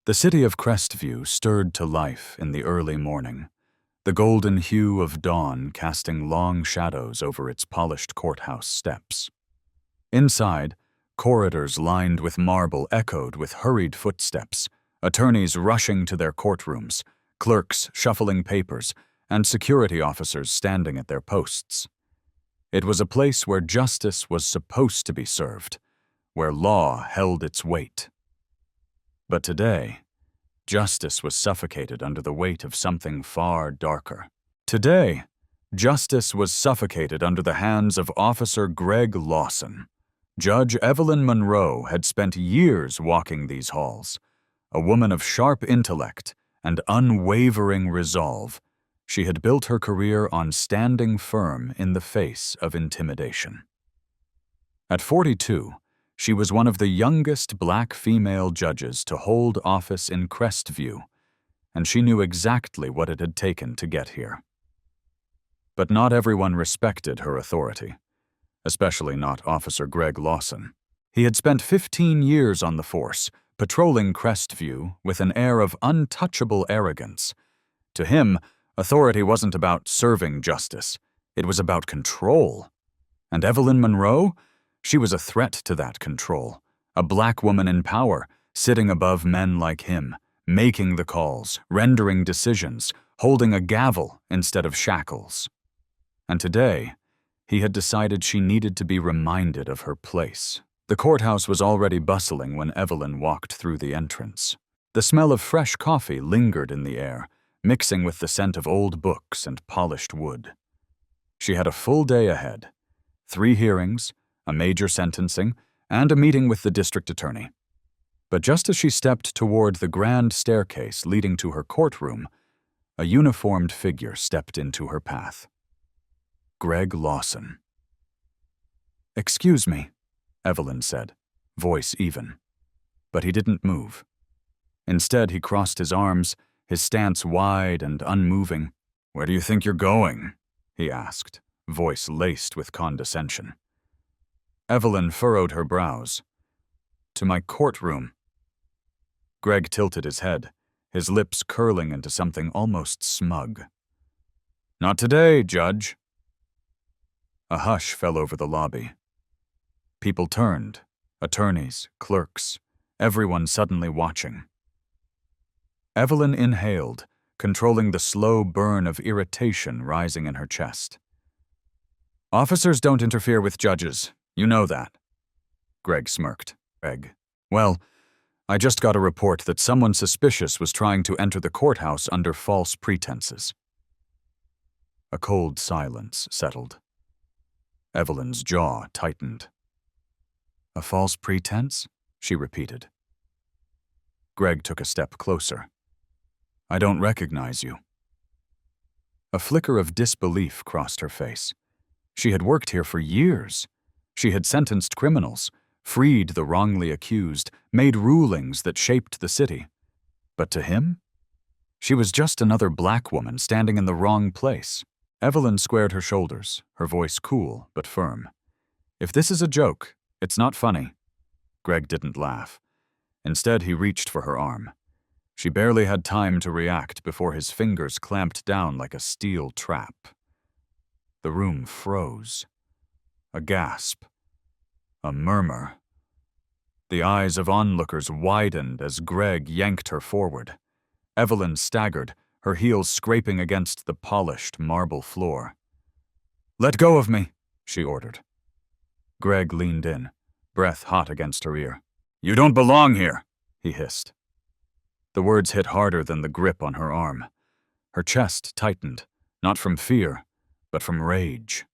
The city of Crestview stirred to life in the early morning, the golden hue of dawn casting long shadows over its polished courthouse steps. Inside, corridors lined with marble echoed with hurried footsteps, attorneys rushing to their courtrooms, clerks shuffling papers, and security officers standing at their posts. It was a place where justice was supposed to be served, where law held its weight. But today, justice was suffocated under the weight of something far darker. Today, justice was suffocated under the hands of Officer Greg Lawson. Judge Evelyn Monroe had spent years walking these halls. A woman of sharp intellect and unwavering resolve, she had built her career on standing firm in the face of intimidation. At 42, she was one of the youngest black female judges to hold office in Crestview, and she knew exactly what it had taken to get here. But not everyone respected her authority, especially not Officer Greg Lawson. He had spent 15 years on the force, patrolling Crestview with an air of untouchable arrogance. To him, authority wasn't about serving justice, it was about control. And Evelyn Monroe? She was a threat to that control, a black woman in power, sitting above men like him, making the calls, rendering decisions, holding a gavel instead of shackles. And today, he had decided she needed to be reminded of her place. The courthouse was already bustling when Evelyn walked through the entrance. The smell of fresh coffee lingered in the air, mixing with the scent of old books and polished wood. She had a full day ahead, 3 hearings, a major sentencing, and a meeting with the district attorney. But just as she stepped toward the grand staircase leading to her courtroom, a uniformed figure stepped into her path. Greg Lawson. "Excuse me," Evelyn said, voice even. But he didn't move. Instead, he crossed his arms, his stance wide and unmoving. "Where do you think you're going?" he asked, voice laced with condescension. Evelyn furrowed her brows. "To my courtroom." Greg tilted his head, his lips curling into something almost smug. "Not today, Judge." A hush fell over the lobby. People turned, attorneys, clerks, everyone suddenly watching. Evelyn inhaled, controlling the slow burn of irritation rising in her chest. "Officers don't interfere with judges. You know that." Greg smirked. "Greg. Well, I just got a report that someone suspicious was trying to enter the courthouse under false pretenses." A cold silence settled. Evelyn's jaw tightened. "A false pretense?" she repeated. Greg took a step closer. "I don't recognize you." A flicker of disbelief crossed her face. She had worked here for years. She had sentenced criminals, freed the wrongly accused, made rulings that shaped the city. But to him? She was just another black woman standing in the wrong place. Evelyn squared her shoulders, her voice cool but firm. "If this is a joke, it's not funny." Greg didn't laugh. Instead, he reached for her arm. She barely had time to react before his fingers clamped down like a steel trap. The room froze. A gasp. A murmur. The eyes of onlookers widened as Greg yanked her forward. Evelyn staggered, her heels scraping against the polished marble floor. "Let go of me," she ordered. Greg leaned in, breath hot against her ear. "You don't belong here," he hissed. The words hit harder than the grip on her arm. Her chest tightened, not from fear, but from rage.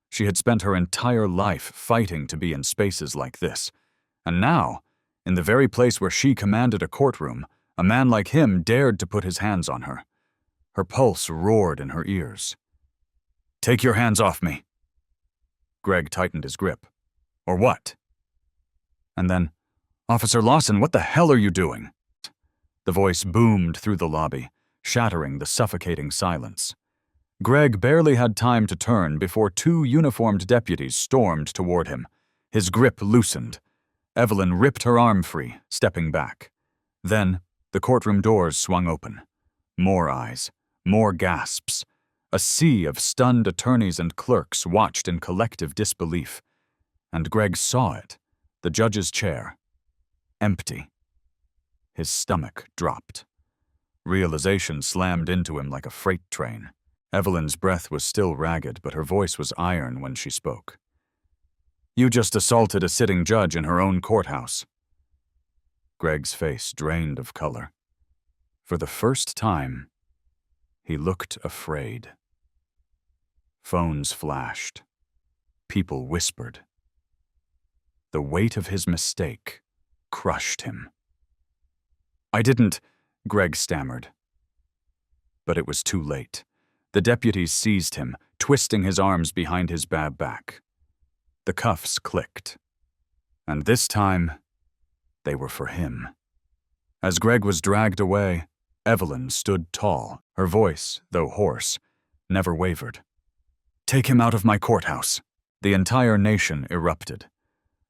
She had spent her entire life fighting to be in spaces like this, and now, in the very place where she commanded a courtroom, a man like him dared to put his hands on her. Her pulse roared in her ears. "Take your hands off me." Greg tightened his grip. "Or what?" And then, "Officer Lawson, what the hell are you doing?" The voice boomed through the lobby, shattering the suffocating silence. Greg barely had time to turn before 2 uniformed deputies stormed toward him. His grip loosened. Evelyn ripped her arm free, stepping back. Then, The courtroom doors swung open. More eyes, more gasps. A sea of stunned attorneys and clerks watched in collective disbelief. And Greg saw it, the judge's chair. Empty. His stomach dropped. Realization slammed into him like a freight train. Evelyn's breath was still ragged, but her voice was iron when she spoke. "You just assaulted a sitting judge in her own courthouse." Greg's face drained of color. For the first time, he looked afraid. Phones flashed. People whispered. The weight of his mistake crushed him. "I didn't," Greg stammered. But it was too late. The deputies seized him, twisting his arms behind his back. The cuffs clicked. And this time, they were for him. As Greg was dragged away, Evelyn stood tall. Her voice, though hoarse, never wavered. "Take him out of my courthouse." The entire nation erupted.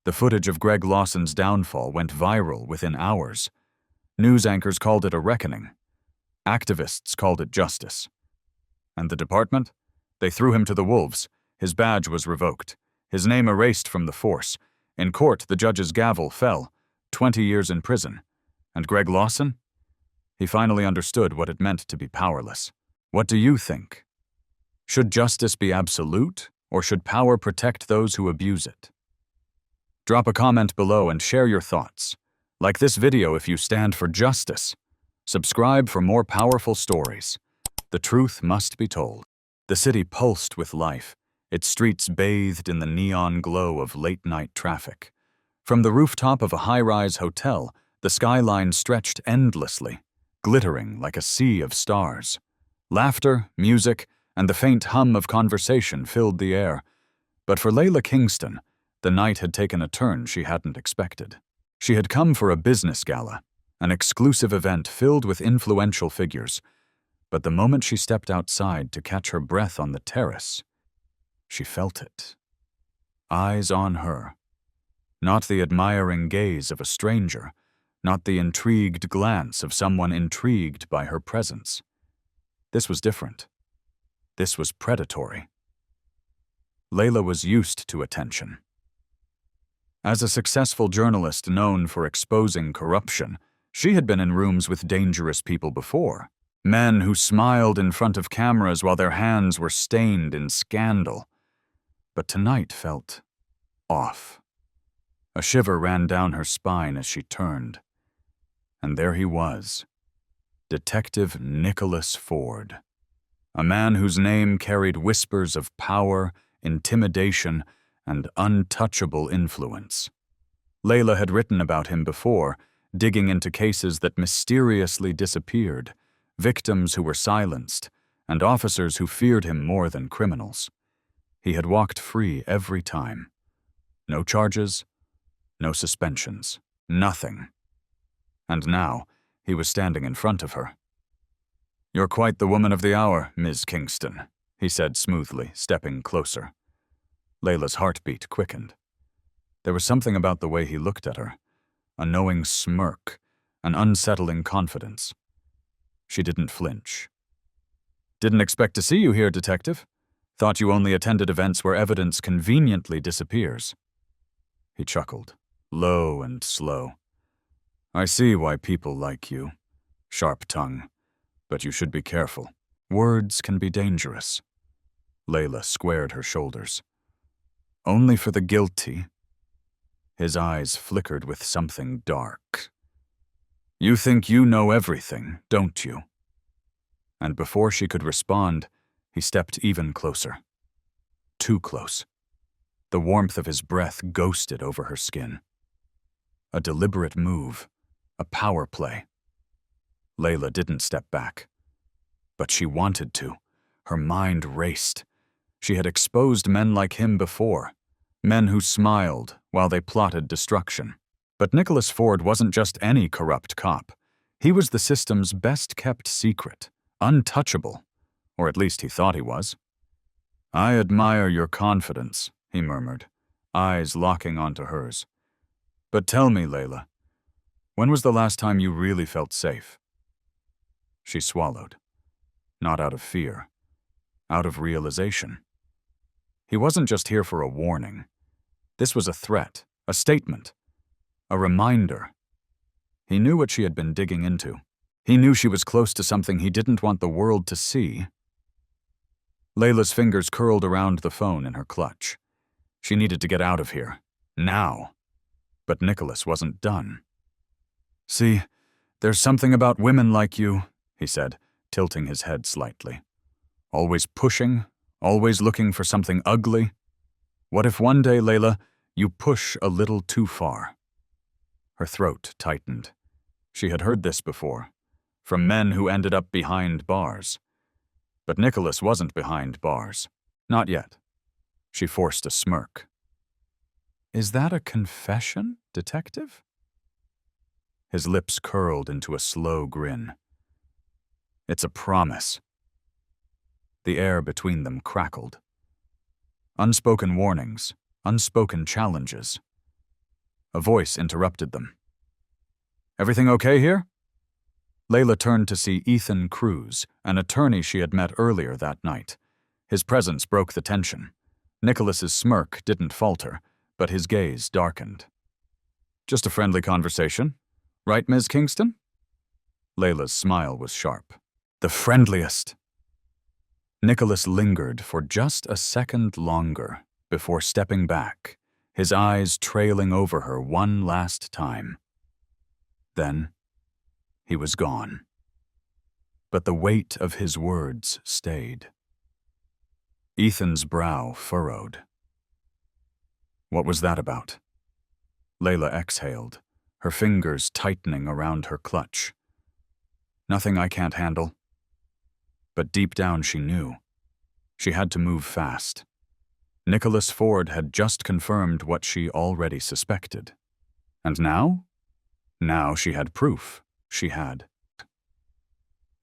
The footage of Greg Lawson's downfall went viral within hours. News anchors called it a reckoning. Activists called it justice. And the department? They threw him to the wolves. His badge was revoked. His name erased from the force. In court, the judge's gavel fell. 20 years in prison. And Greg Lawson? He finally understood what it meant to be powerless. What do you think? Should justice be absolute, or should power protect those who abuse it? Drop a comment below and share your thoughts. Like this video if you stand for justice. Subscribe for more powerful stories. The truth must be told. The city pulsed with life, its streets bathed in the neon glow of late-night traffic. From the rooftop of a high-rise hotel, the skyline stretched endlessly, glittering like a sea of stars. Laughter, music, and the faint hum of conversation filled the air. But for Layla Kingston, the night had taken a turn she hadn't expected. She had come for a business gala, an exclusive event filled with influential figures. But the moment she stepped outside to catch her breath on the terrace, she felt it. Eyes on her. Not the admiring gaze of a stranger, not the intrigued glance of someone intrigued by her presence. This was different. This was predatory. Layla was used to attention. As a successful journalist known for exposing corruption, she had been in rooms with dangerous people before. Men who smiled in front of cameras while their hands were stained in scandal. But tonight felt off. A shiver ran down her spine as she turned. And there he was, Detective Nicholas Ford, a man whose name carried whispers of power, intimidation, and untouchable influence. Layla had written about him before, digging into cases that mysteriously disappeared, victims who were silenced, and officers who feared him more than criminals. He had walked free every time. No charges, no suspensions, nothing. And now, he was standing in front of her. "You're quite the woman of the hour, Ms. Kingston," he said smoothly, stepping closer. Layla's heartbeat quickened. There was something about the way he looked at her, a knowing smirk, an unsettling confidence. She didn't flinch. "Didn't expect to see you here, Detective. Thought you only attended events where evidence conveniently disappears." He chuckled, low and slow. "I see why people like you. Sharp tongue. But you should be careful. Words can be dangerous." Layla squared her shoulders. "Only for the guilty." His eyes flickered with something dark. "You think you know everything, don't you?" And before she could respond, he stepped even closer. Too close. The warmth of his breath ghosted over her skin. A deliberate move, a power play. Layla didn't step back. But she wanted to. Her mind raced. She had exposed men like him before, men who smiled while they plotted destruction. But Nicholas Ford wasn't just any corrupt cop. He was the system's best-kept secret, untouchable, or at least he thought he was. "I admire your confidence," he murmured, eyes locking onto hers. "But tell me, Layla, When was the last time you really felt safe? She swallowed. Not out of fear. Out of realization. He wasn't just here for a warning. This was a threat, a statement, a reminder. He knew what she had been digging into. He knew she was close to something he didn't want the world to see. Layla's fingers curled around the phone in her clutch. She needed to get out of here. Now. But Nicholas wasn't done. "See, there's something about women like you," he said, tilting his head slightly. "Always pushing, always looking for something ugly. What if one day, Layla, you push a little too far?" Her throat tightened. She had heard this before, from men who ended up behind bars. But Nicholas wasn't behind bars. Not yet. She forced a smirk. "Is that a confession, detective?" His lips curled into a slow grin. "It's a promise." The air between them crackled. Unspoken warnings, unspoken challenges. A voice interrupted them. "Everything okay here?" Layla turned to see Ethan Cruz, an attorney she had met earlier that night. His presence broke the tension. Nicholas's smirk didn't falter, but his gaze darkened. "Just a friendly conversation. Right, Ms. Kingston?" Layla's smile was sharp. "The friendliest." Nicholas lingered for just a second longer before stepping back, his eyes trailing over her one last time. Then, he was gone. But the weight of his words stayed. Ethan's brow furrowed. What was that about? Layla exhaled, her fingers tightening around her clutch. Nothing I can't handle. But deep down she knew. She had to move fast. Nicholas Ford had just confirmed what she already suspected. And now? Now she had proof. She had.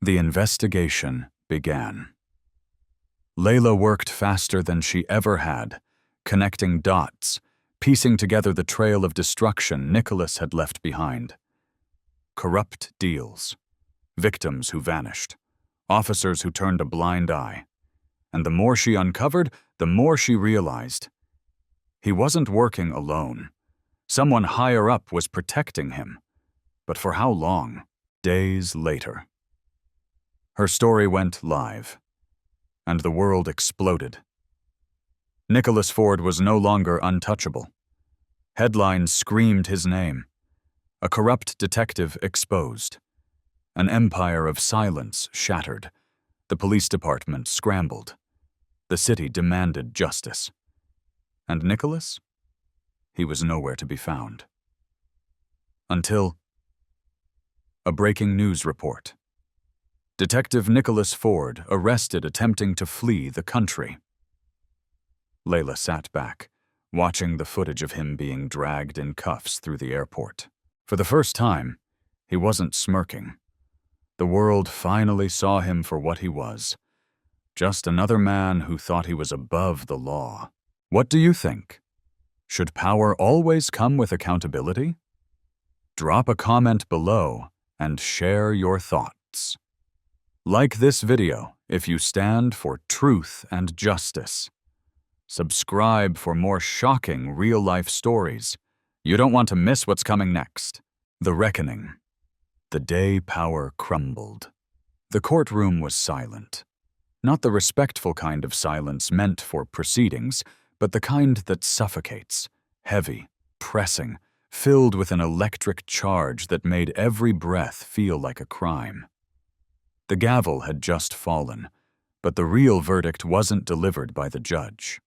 The investigation began. Layla worked faster than she ever had, connecting dots, piecing together the trail of destruction Nicholas had left behind. Corrupt deals, victims who vanished, officers who turned a blind eye. And the more she uncovered, the more she realized. He wasn't working alone. Someone higher up was protecting him. But for how long? Days later. Her story went live, and the world exploded. Nicholas Ford was no longer untouchable. Headlines screamed his name. A corrupt detective exposed. An empire of silence shattered. The police department scrambled. The city demanded justice. And Nicholas? He was nowhere to be found. Until a breaking news report. Detective Nicholas Ford arrested attempting to flee the country. Layla sat back, watching the footage of him being dragged in cuffs through the airport. For the first time, he wasn't smirking. The world finally saw him for what he was. Just another man who thought he was above the law. What do you think? Should power always come with accountability? Drop a comment below and share your thoughts. Like this video if you stand for truth and justice. Subscribe for more shocking real-life stories. You don't want to miss what's coming next. The Reckoning. The day power crumbled. The courtroom was silent. Not the respectful kind of silence meant for proceedings, but the kind that suffocates, heavy, pressing, filled with an electric charge that made every breath feel like a crime. The gavel had just fallen, but the real verdict wasn't delivered by the judge.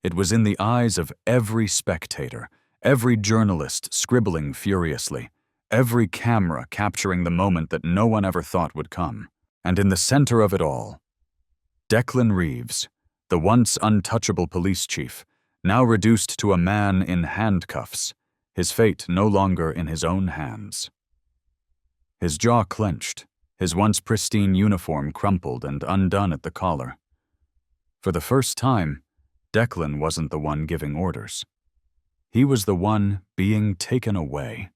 It was in the eyes of every spectator, every journalist scribbling furiously, every camera capturing the moment that no one ever thought would come. And in the center of it all, Declan Reeves, the once untouchable police chief, now reduced to a man in handcuffs, his fate no longer in his own hands. His jaw clenched, his once pristine uniform crumpled and undone at the collar. For the first time, Declan wasn't the one giving orders. He was the one being taken away.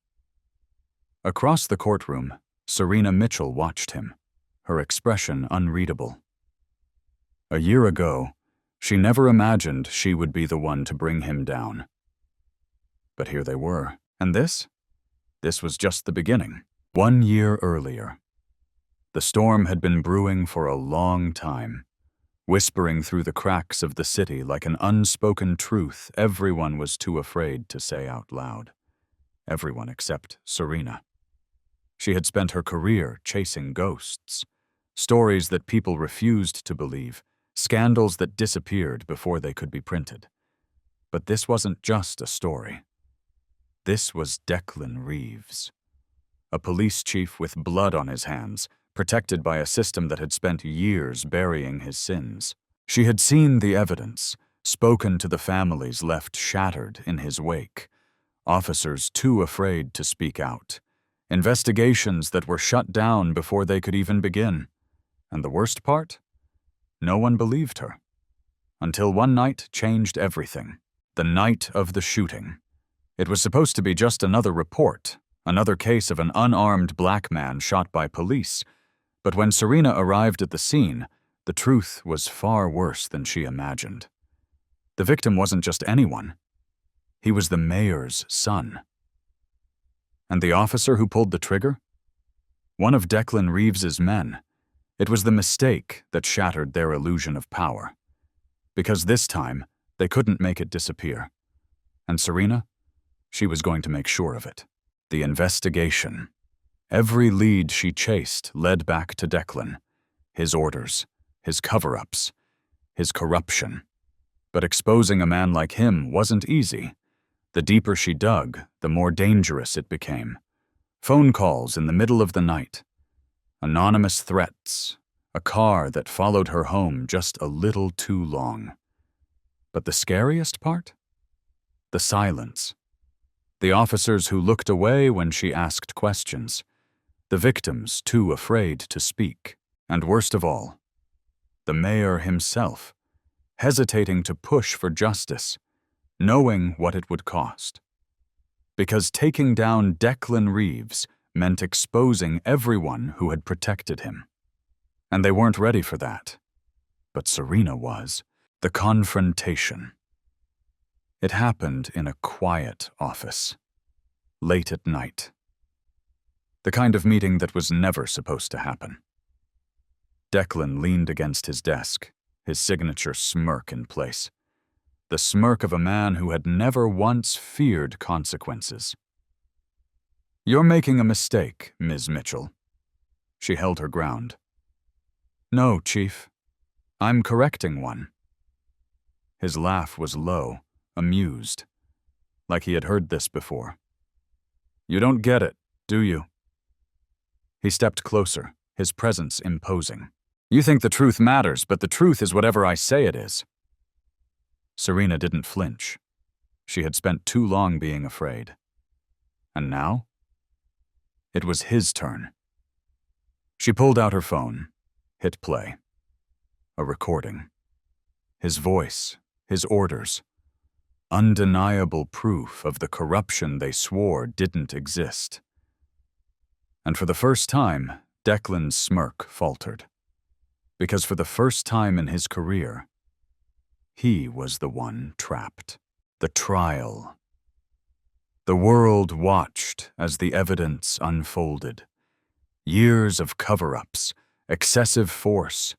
Across the courtroom, Serena Mitchell watched him, her expression unreadable. A year ago, she never imagined she would be the one to bring him down. But here they were, and this was just the beginning. 1 year earlier. The storm had been brewing for a long time, whispering through the cracks of the city like an unspoken truth everyone was too afraid to say out loud. Everyone except Serena. She had spent her career chasing ghosts, stories that people refused to believe, scandals that disappeared before they could be printed. But this wasn't just a story. This was Declan Reeves, a police chief with blood on his hands, protected by a system that had spent years burying his sins. She had seen the evidence, spoken to the families left shattered in his wake, officers too afraid to speak out, investigations that were shut down before they could even begin. And the worst part? No one believed her. Until one night changed everything. The night of the shooting. It was supposed to be just another report, another case of an unarmed black man shot by police. But when Serena arrived at the scene, the truth was far worse than she imagined. The victim wasn't just anyone. He was the mayor's son. And the officer who pulled the trigger? One of Declan Reeves's men. It was the mistake that shattered their illusion of power. Because this time, they couldn't make it disappear. And Serena? She was going to make sure of it. The investigation. Every lead she chased led back to Declan. His orders, his cover-ups, his corruption. But exposing a man like him wasn't easy. The deeper she dug, the more dangerous it became. Phone calls in the middle of the night. Anonymous threats. A car that followed her home just a little too long. But the scariest part? The silence. The officers who looked away when she asked questions. The victims too afraid to speak. And worst of all, the mayor himself, hesitating to push for justice, knowing what it would cost. Because taking down Declan Reeves meant exposing everyone who had protected him. And they weren't ready for that. But Serena was. The confrontation. It happened in a quiet office, late at night. The kind of meeting that was never supposed to happen. Declan leaned against his desk, his signature smirk in place. The smirk of a man who had never once feared consequences. "You're making a mistake, Ms. Mitchell." She held her ground. "No, Chief. I'm correcting one." His laugh was low, amused, like he had heard this before. "You don't get it, do you?" He stepped closer, his presence imposing. "You think the truth matters, but the truth is whatever I say it is." Serena didn't flinch. She had spent too long being afraid. And now? It was his turn. She pulled out her phone, hit play. A recording. His voice, his orders. Undeniable proof of the corruption they swore didn't exist. And for the first time, Declan's smirk faltered. Because for the first time in his career, he was the one trapped. The trial. The world watched as the evidence unfolded. Years of cover-ups, excessive force,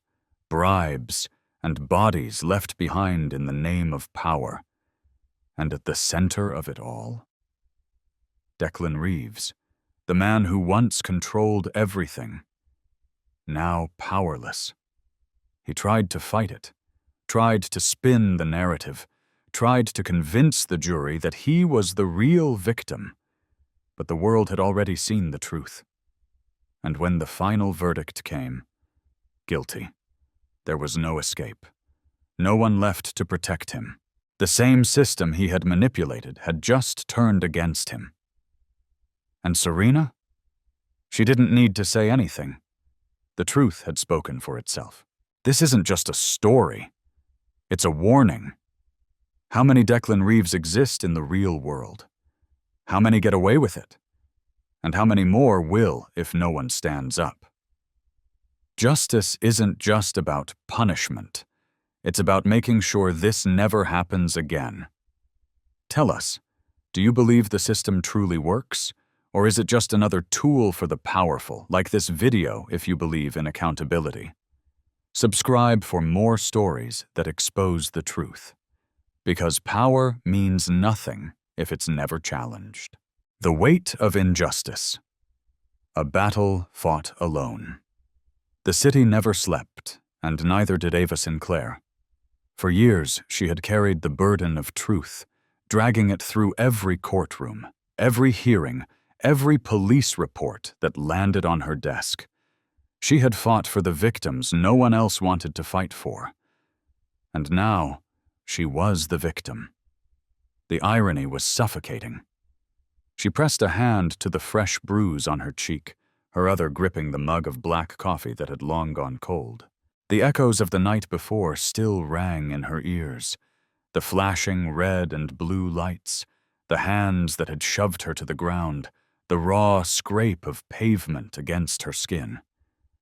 bribes, and bodies left behind in the name of power. And at the center of it all, Declan Reeves, the man who once controlled everything, now powerless. He tried to fight it, tried to spin the narrative, tried to convince the jury that he was the real victim, but the world had already seen the truth. And when the final verdict came, guilty, there was no escape. No one left to protect him. The same system he had manipulated had just turned against him. And Serena? She didn't need to say anything. The truth had spoken for itself. This isn't just a story. It's a warning. How many Declan Reeves exist in the real world? How many get away with it? And how many more will if no one stands up? Justice isn't just about punishment. It's about making sure this never happens again. Tell us, do you believe the system truly works? Or is it just another tool for the powerful, like this video if you believe in accountability? Subscribe for more stories that expose the truth. Because power means nothing if it's never challenged. The weight of injustice. A battle fought alone. The city never slept, and neither did Ava Sinclair. For years, she had carried the burden of truth, dragging it through every courtroom, every hearing, every police report that landed on her desk. She had fought for the victims no one else wanted to fight for. And now, she was the victim. The irony was suffocating. She pressed a hand to the fresh bruise on her cheek, her other gripping the mug of black coffee that had long gone cold. The echoes of the night before still rang in her ears, the flashing red and blue lights, the hands that had shoved her to the ground, the raw scrape of pavement against her skin.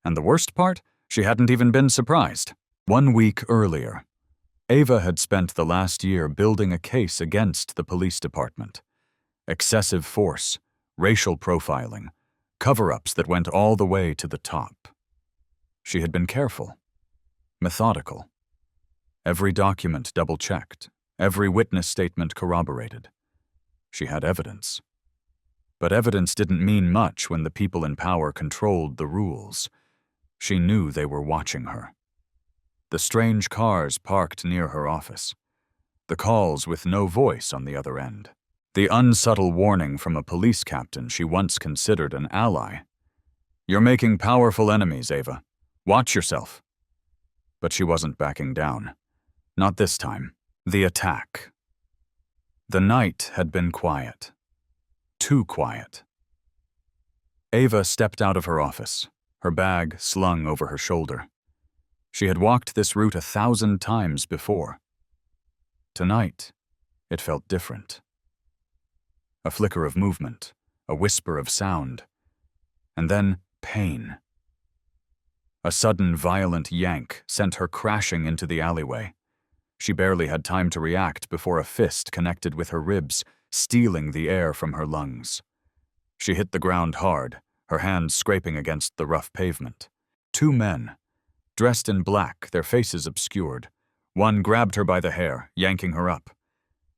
And the worst part? She hadn't even been surprised. 1 week earlier, Ava had spent the last year building a case against the police department. Excessive force, racial profiling, cover-ups that went all the way to the top. She had been careful, methodical. Every document double-checked, every witness statement corroborated. She had evidence. But evidence didn't mean much when the people in power controlled the rules. She knew they were watching her. The strange cars parked near her office. The calls with no voice on the other end. The unsubtle warning from a police captain she once considered an ally. "You're making powerful enemies, Ava. Watch yourself." But she wasn't backing down. Not this time. The attack. The night had been quiet. Too quiet. Ava stepped out of her office, her bag slung over her shoulder. She had walked this route 1,000 times before. Tonight, it felt different. A flicker of movement, a whisper of sound, and then pain. A sudden violent yank sent her crashing into the alleyway. She barely had time to react before a fist connected with her ribs, stealing the air from her lungs. She hit the ground hard, her hands scraping against the rough pavement. 2 men, dressed in black, their faces obscured. One grabbed her by the hair, yanking her up.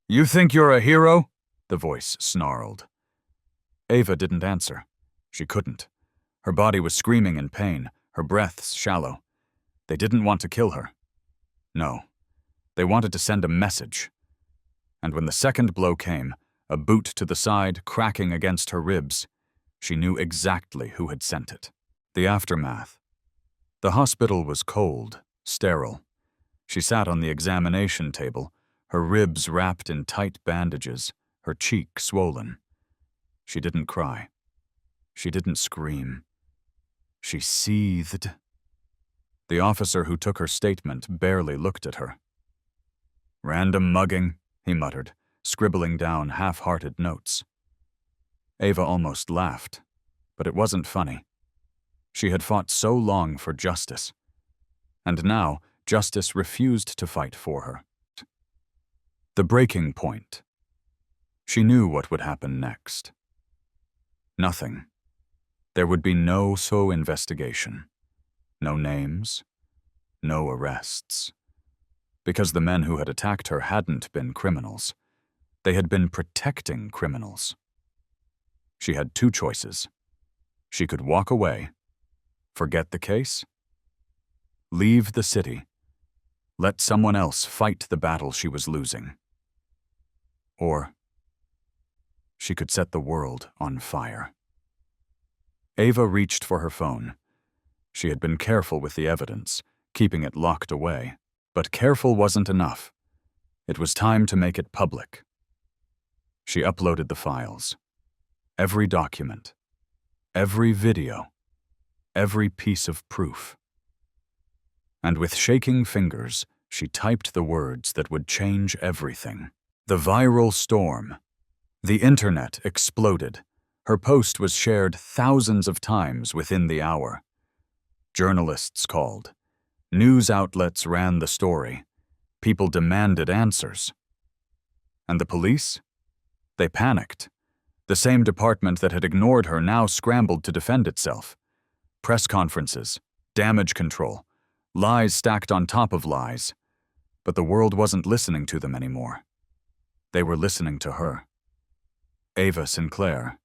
"You think you're a hero?" the voice snarled. Ava didn't answer. She couldn't. Her body was screaming in pain, her breaths shallow. They didn't want to kill her. No. They wanted to send a message. And when the second blow came, a boot to the side cracking against her ribs, she knew exactly who had sent it. The aftermath. The hospital was cold, sterile. She sat on the examination table, her ribs wrapped in tight bandages, her cheek swollen. She didn't cry. She didn't scream. She seethed. The officer who took her statement barely looked at her. "Random mugging," he muttered, scribbling down half-hearted notes. Ava almost laughed, but it wasn't funny. She had fought so long for justice, and now justice refused to fight for her. The breaking point. She knew what would happen next. Nothing. There would be no investigation. No names. No arrests. Because the men who had attacked her hadn't been criminals. They had been protecting criminals. She had 2 choices. She could walk away, forget the case, leave the city, let someone else fight the battle she was losing. Or she could set the world on fire. Ava reached for her phone. She had been careful with the evidence, keeping it locked away. But careful wasn't enough. It was time to make it public. She uploaded the files. Every document. Every video. Every piece of proof. And with shaking fingers, she typed the words that would change everything. The viral storm. The internet exploded. Her post was shared thousands of times within the hour. Journalists called. News outlets ran the story. People demanded answers. And the police? They panicked. The same department that had ignored her now scrambled to defend itself. Press conferences, damage control, lies stacked on top of lies. But the world wasn't listening to them anymore. They were listening to her. Ava Sinclair,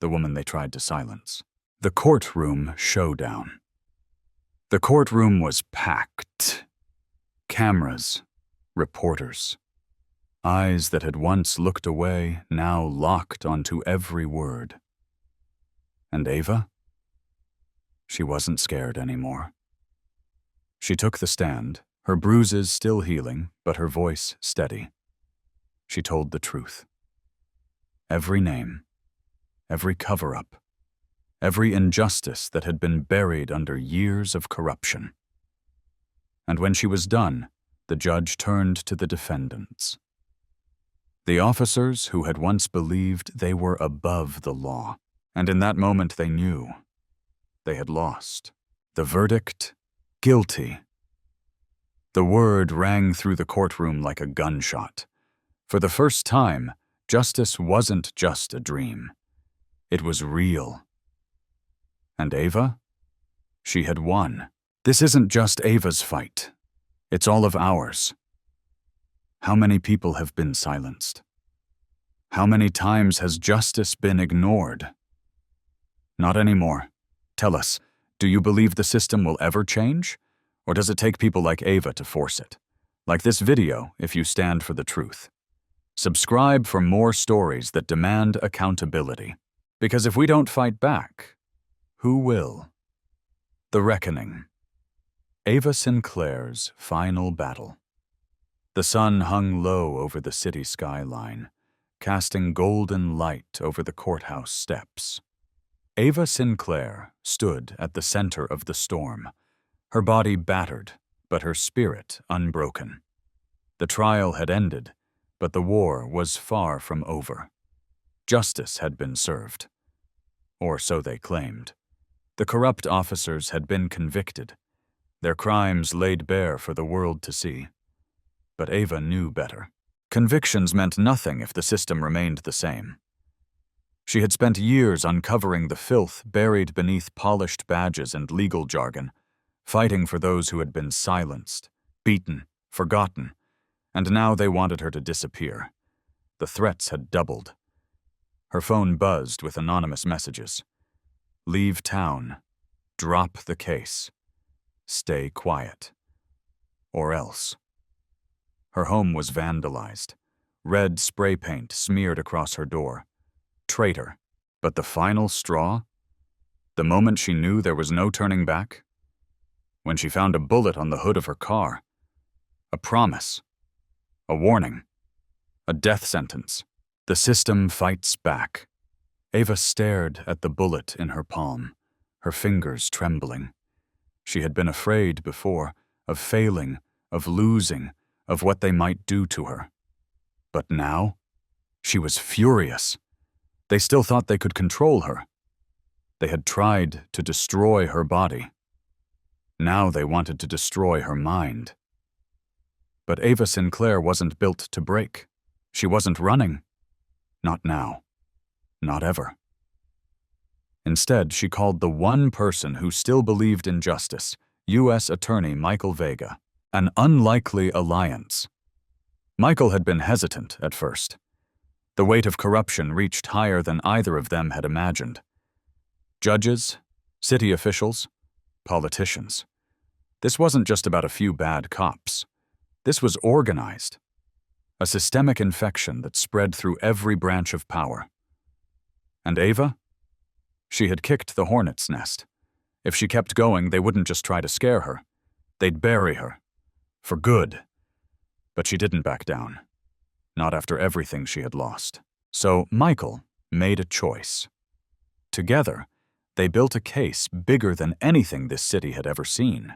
the woman they tried to silence. The courtroom showdown. The courtroom was packed. Cameras, reporters. Eyes that had once looked away now locked onto every word. And Ava? She wasn't scared anymore. She took the stand, her bruises still healing, but her voice steady. She told the truth. Every name, every cover-up, every injustice that had been buried under years of corruption. And when she was done, the judge turned to the defendants. The officers who had once believed they were above the law, and in that moment they knew they had lost. The verdict, guilty. The word rang through the courtroom like a gunshot. For the first time, justice wasn't just a dream. It was real. And Ava? She had won. This isn't just Ava's fight. It's all of ours. How many people have been silenced? How many times has justice been ignored? Not anymore. Tell us, do you believe the system will ever change? Or does it take people like Ava to force it? Like this video, if you stand for the truth. Subscribe for more stories that demand accountability. Because if we don't fight back, who will? The Reckoning. Ava Sinclair's final battle. The sun hung low over the city skyline, casting golden light over the courthouse steps. Ava Sinclair stood at the center of the storm, her body battered, but her spirit unbroken. The trial had ended, but the war was far from over. Justice had been served. Or so they claimed. The corrupt officers had been convicted, their crimes laid bare for the world to see. But Ava knew better. Convictions meant nothing if the system remained the same. She had spent years uncovering the filth buried beneath polished badges and legal jargon, fighting for those who had been silenced, beaten, forgotten, and now they wanted her to disappear. The threats had doubled. Her phone buzzed with anonymous messages. Leave town. Drop the case. Stay quiet. Or else. Her home was vandalized. Red spray paint smeared across her door. Traitor. But the final straw? The moment she knew there was no turning back? When she found a bullet on the hood of her car. A promise. A warning. A death sentence. The system fights back. Ava stared at the bullet in her palm, her fingers trembling. She had been afraid before, of failing, of losing, of what they might do to her. But now, she was furious. They still thought they could control her. They had tried to destroy her body. Now they wanted to destroy her mind. But Ava Sinclair wasn't built to break. She wasn't running. Not now. Not ever. Instead, she called the one person who still believed in justice, U.S. Attorney Michael Vega. An unlikely alliance. Michael had been hesitant at first. The weight of corruption reached higher than either of them had imagined. Judges, city officials, politicians. This wasn't just about a few bad cops. This was organized. A systemic infection that spread through every branch of power. And Ava? She had kicked the hornet's nest. If she kept going, they wouldn't just try to scare her. They'd bury her. For good. But she didn't back down. Not after everything she had lost. So Michael made a choice. Together, they built a case bigger than anything this city had ever seen.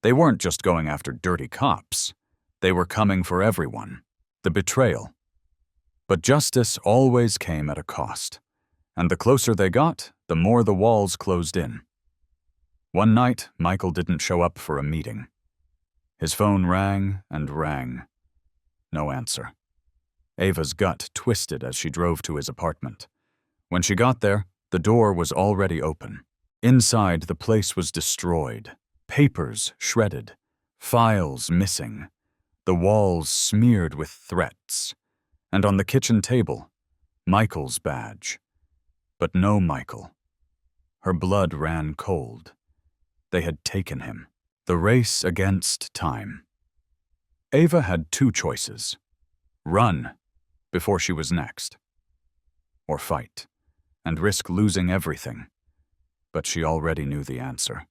They weren't just going after dirty cops. They were coming for everyone. The betrayal. But justice always came at a cost. And the closer they got, the more the walls closed in. One night, Michael didn't show up for a meeting. His phone rang and rang. No answer. Ava's gut twisted as she drove to his apartment. When she got there, the door was already open. Inside, the place was destroyed, papers shredded, files missing, the walls smeared with threats, and on the kitchen table, Michael's badge. But no Michael. Her blood ran cold. They had taken him. The race against time. Ava had two choices: run before she was next, or fight and risk losing everything. But she already knew the answer.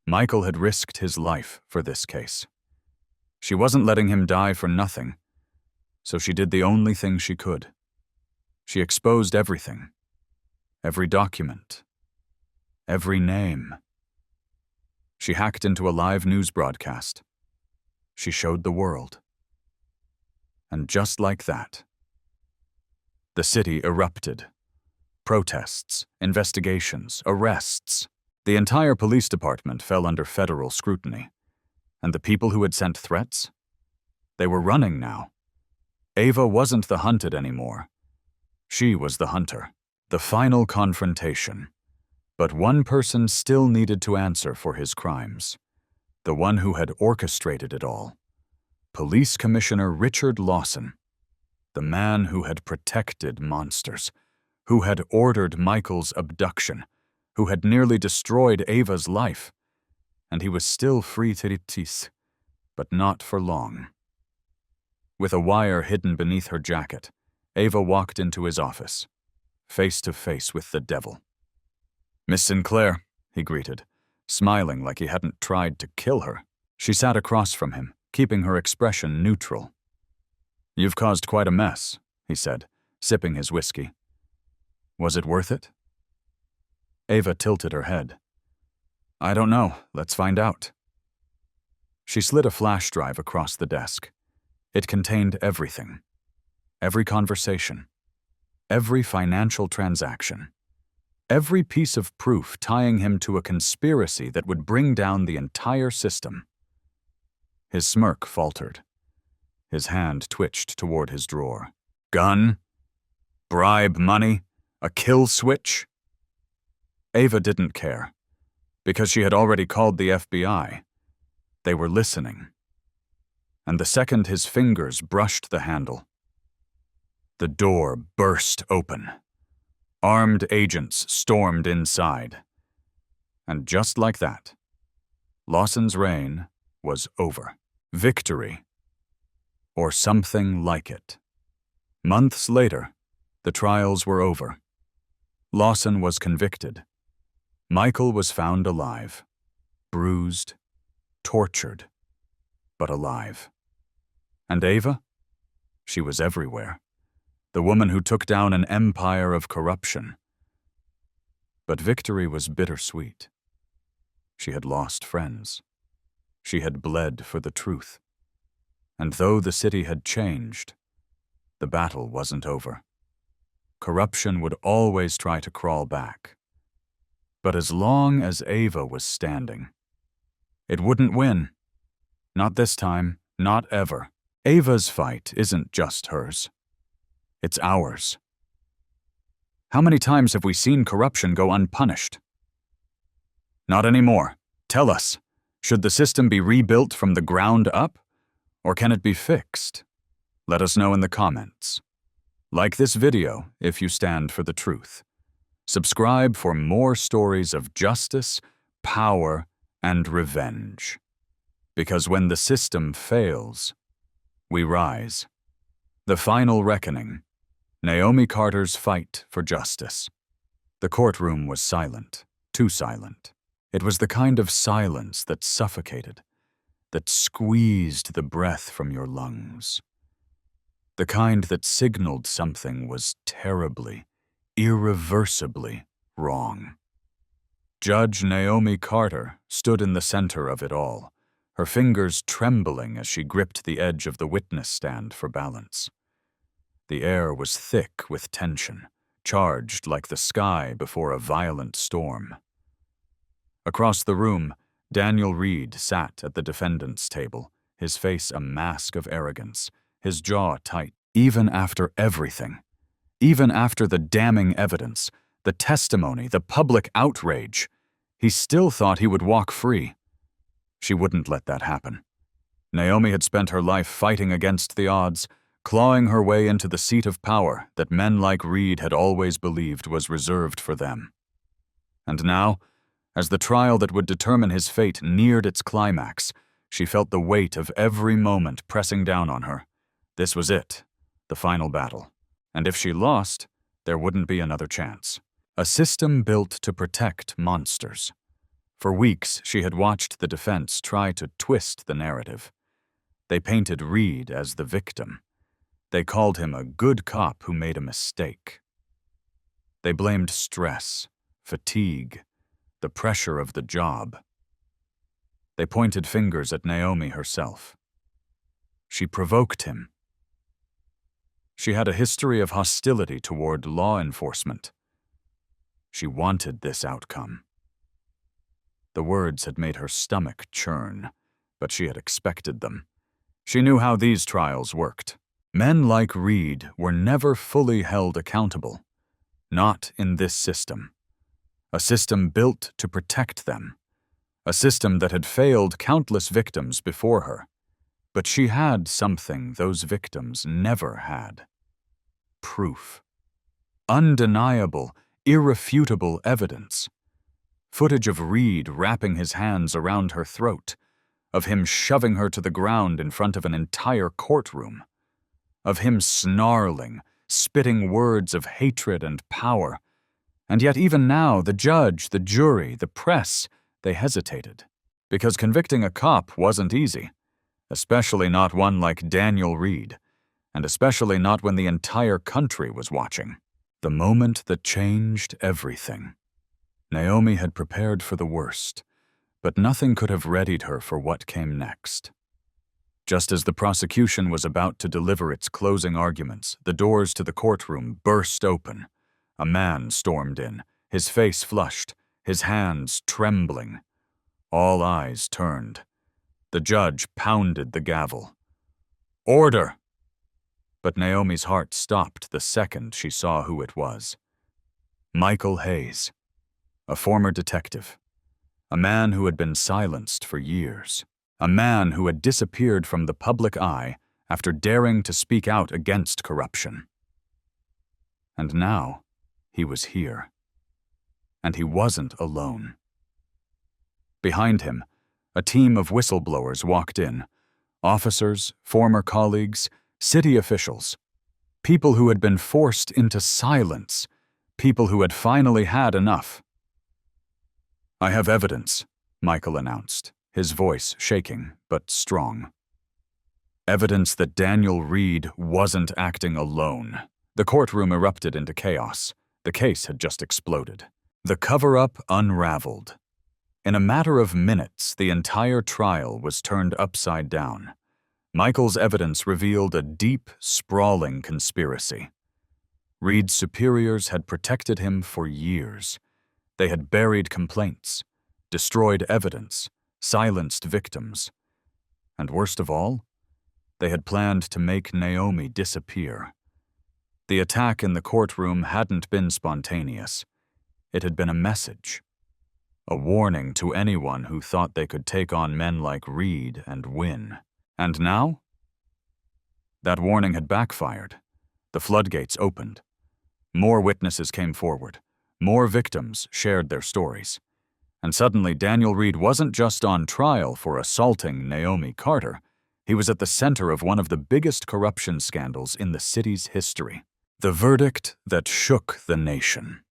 Michael had risked his life for this case. She wasn't letting him die for nothing, so she did the only thing she could. She exposed everything, every document, every name. She hacked into a live news broadcast. She showed the world. And just like that, the city erupted. Protests, investigations, arrests. The entire police department fell under federal scrutiny. And the people who had sent threats? They were running now. Ava wasn't the hunted anymore. She was the hunter. The final confrontation. But one person still needed to answer for his crimes. The one who had orchestrated it all. Police Commissioner Richard Lawson. The man who had protected monsters. Who had ordered Michael's abduction. Who had nearly destroyed Ava's life. And he was still free to retis, but not for long. With a wire hidden beneath her jacket, Ava walked into his office, face to face with the devil. "Miss Sinclair," he greeted, smiling like he hadn't tried to kill her. She sat across from him, keeping her expression neutral. "You've caused quite a mess," he said, sipping his whiskey. "Was it worth it?" Ava tilted her head. "I don't know. Let's find out." She slid a flash drive across the desk. It contained everything. Every conversation. Every financial transaction. Every piece of proof tying him to a conspiracy that would bring down the entire system. His smirk faltered. His hand twitched toward his drawer. Gun? Bribe money? A kill switch? Ava didn't care. Because she had already called the FBI. They were listening. And the second his fingers brushed the handle, the door burst open. Armed agents stormed inside. And just like that, Lawson's reign was over. Victory. Or something like it. Months later, the trials were over. Lawson was convicted. Michael was found alive, bruised, tortured, but alive. And Ava? She was everywhere. The woman who took down an empire of corruption. But victory was bittersweet. She had lost friends. She had bled for the truth. And though the city had changed, the battle wasn't over. Corruption would always try to crawl back. But as long as Ava was standing, it wouldn't win. Not this time, not ever. Ava's fight isn't just hers. It's ours. How many times have we seen corruption go unpunished? Not anymore. Tell us, should the system be rebuilt from the ground up, or can it be fixed? Let us know in the comments. Like this video if you stand for the truth. Subscribe for more stories of justice, power, and revenge. Because when the system fails, we rise. The final reckoning. Naomi Carter's fight for justice. The courtroom was silent, too silent. It was the kind of silence that suffocated, that squeezed the breath from your lungs. The kind that signaled something was terribly, irreversibly wrong. Judge Naomi Carter stood in the center of it all, her fingers trembling as she gripped the edge of the witness stand for balance. The air was thick with tension, charged like the sky before a violent storm. Across the room, Daniel Reed sat at the defendant's table, his face a mask of arrogance, his jaw tight. Even after everything, even after the damning evidence, the testimony, the public outrage, he still thought he would walk free. She wouldn't let that happen. Naomi had spent her life fighting against the odds, clawing her way into the seat of power that men like Reed had always believed was reserved for them. And now, as the trial that would determine his fate neared its climax, she felt the weight of every moment pressing down on her. This was it, the final battle. And if she lost, there wouldn't be another chance. A system built to protect monsters. For weeks, she had watched the defense try to twist the narrative. They painted Reed as the victim. They called him a good cop who made a mistake. They blamed stress, fatigue, the pressure of the job. They pointed fingers at Naomi herself. She provoked him. She had a history of hostility toward law enforcement. She wanted this outcome. The words had made her stomach churn, but she had expected them. She knew how these trials worked. Men like Reed were never fully held accountable. Not in this system. A system built to protect them. A system that had failed countless victims before her. But she had something those victims never had. Proof. Undeniable, irrefutable evidence. Footage of Reed wrapping his hands around her throat, of him shoving her to the ground in front of an entire courtroom, of him snarling, spitting words of hatred and power. And yet even now, the judge, the jury, the press, they hesitated. Because convicting a cop wasn't easy, especially not one like Daniel Reed, and especially not when the entire country was watching. The moment that changed everything. Naomi had prepared for the worst, but nothing could have readied her for what came next. Just as the prosecution was about to deliver its closing arguments, the doors to the courtroom burst open. A man stormed in, his face flushed, his hands trembling. All eyes turned. The judge pounded the gavel. Order! But Naomi's heart stopped the second she saw who it was. Michael Hayes, a former detective, a man who had been silenced for years, a man who had disappeared from the public eye after daring to speak out against corruption. And now, he was here. And he wasn't alone. Behind him, a team of whistleblowers walked in, officers, former colleagues, city officials, people who had been forced into silence, people who had finally had enough. I have evidence, Michael announced, his voice shaking but strong. Evidence that Daniel Reed wasn't acting alone. The courtroom erupted into chaos. The case had just exploded. The cover-up unraveled. In a matter of minutes, the entire trial was turned upside down. Michael's evidence revealed a deep, sprawling conspiracy. Reed's superiors had protected him for years. They had buried complaints, destroyed evidence, silenced victims. And worst of all, they had planned to make Naomi disappear. The attack in the courtroom hadn't been spontaneous. It had been a message, a warning to anyone who thought they could take on men like Reed and win. And now? That warning had backfired. The floodgates opened. More witnesses came forward. More victims shared their stories. And suddenly Daniel Reed wasn't just on trial for assaulting Naomi Carter. He was at the center of one of the biggest corruption scandals in the city's history. The verdict that shook the nation.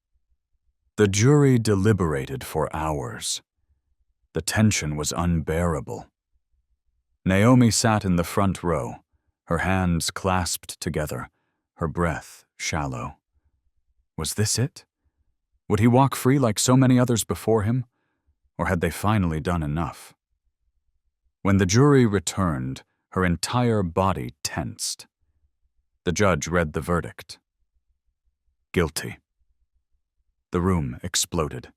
The jury deliberated for hours. The tension was unbearable. Naomi sat in the front row, her hands clasped together, her breath shallow. Was this it? Would he walk free like so many others before him? Or had they finally done enough? When the jury returned, her entire body tensed. The judge read the verdict. Guilty. The room exploded.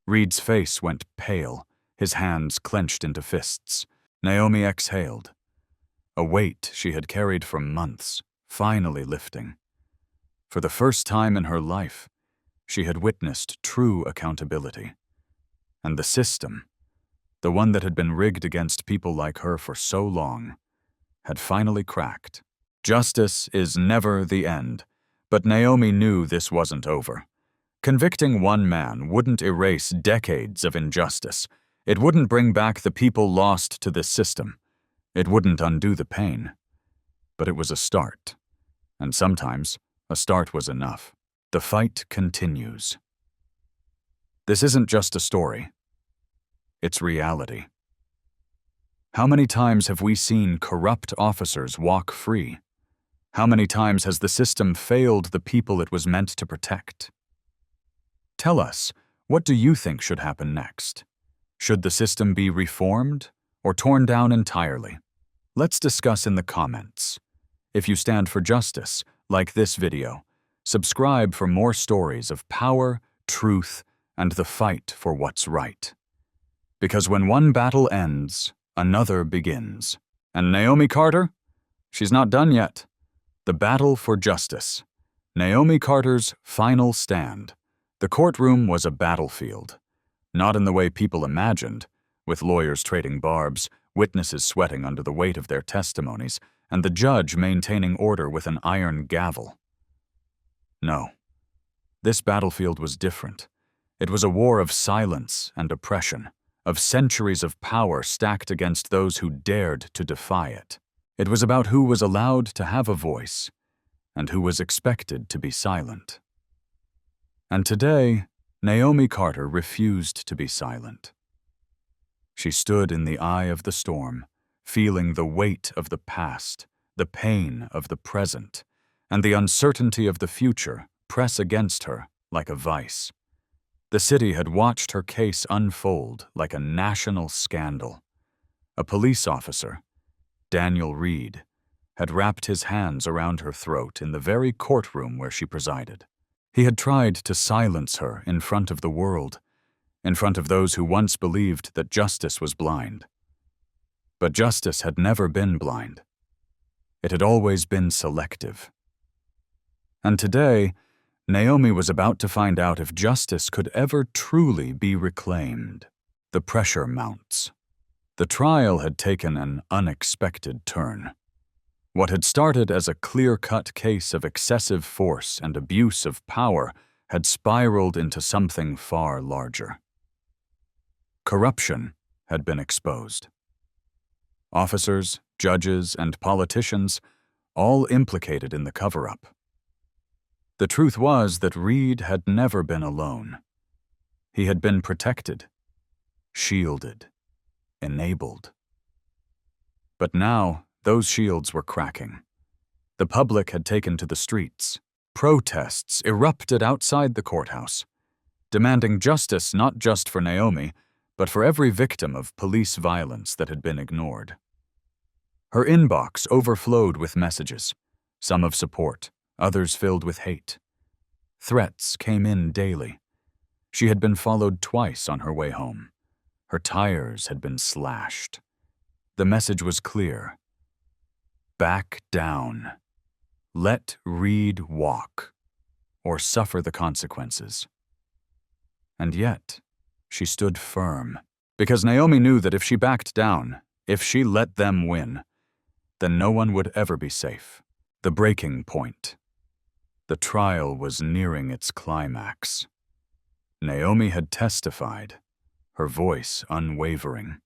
Reed's face went pale, his hands clenched into fists. Naomi exhaled. A weight she had carried for months, finally lifting. For the first time in her life, she had witnessed true accountability. And the system, the one that had been rigged against people like her for so long, had finally cracked. Justice is never the end, but Naomi knew this wasn't over. Convicting one man wouldn't erase decades of injustice. It wouldn't bring back the people lost to this system. It wouldn't undo the pain. But it was a start. And sometimes, a start was enough. The fight continues. This isn't just a story. It's reality. How many times have we seen corrupt officers walk free? How many times has the system failed the people it was meant to protect? Tell us, what do you think should happen next? Should the system be reformed or torn down entirely? Let's discuss in the comments. If you stand for justice, like this video, subscribe for more stories of power, truth, and the fight for what's right. Because when one battle ends, another begins. And Naomi Carter? She's not done yet. The battle for justice. Naomi Carter's final stand. The courtroom was a battlefield. Not in the way people imagined, with lawyers trading barbs, witnesses sweating under the weight of their testimonies, and the judge maintaining order with an iron gavel. No. This battlefield was different. It was a war of silence and oppression, of centuries of power stacked against those who dared to defy it. It was about who was allowed to have a voice and who was expected to be silent. And today, Naomi Carter refused to be silent. She stood in the eye of the storm, feeling the weight of the past, the pain of the present, and the uncertainty of the future press against her like a vice. The city had watched her case unfold like a national scandal. A police officer, Daniel Reed, had wrapped his hands around her throat in the very courtroom where she presided. He had tried to silence her in front of the world, in front of those who once believed that justice was blind. But justice had never been blind. It had always been selective. And today, Naomi was about to find out if justice could ever truly be reclaimed. The pressure mounts. The trial had taken an unexpected turn. What had started as a clear-cut case of excessive force and abuse of power had spiraled into something far larger. Corruption had been exposed. Officers, judges, and politicians, all implicated in the cover-up. The truth was that Reed had never been alone. He had been protected, shielded, enabled. But now, those shields were cracking. The public had taken to the streets. Protests erupted outside the courthouse, demanding justice not just for Naomi, but for every victim of police violence that had been ignored. Her inbox overflowed with messages, some of support, others filled with hate. Threats came in daily. She had been followed twice on her way home. Her tires had been slashed. The message was clear. Back down. Let Reed walk, or suffer the consequences. And yet, she stood firm, because Naomi knew that if she backed down, if she let them win, then no one would ever be safe. The breaking point. The trial was nearing its climax. Naomi had testified, her voice unwavering.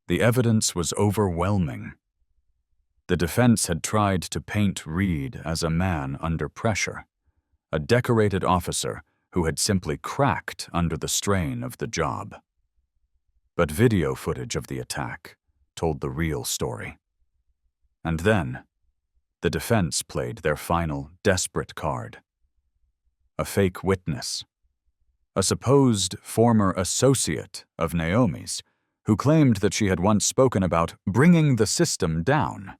The evidence was overwhelming. The defense had tried to paint Reed as a man under pressure, a decorated officer who had simply cracked under the strain of the job. But video footage of the attack told the real story. And then, the defense played their final, desperate card. A fake witness. A supposed former associate of Naomi's, who claimed that she had once spoken about bringing the system down.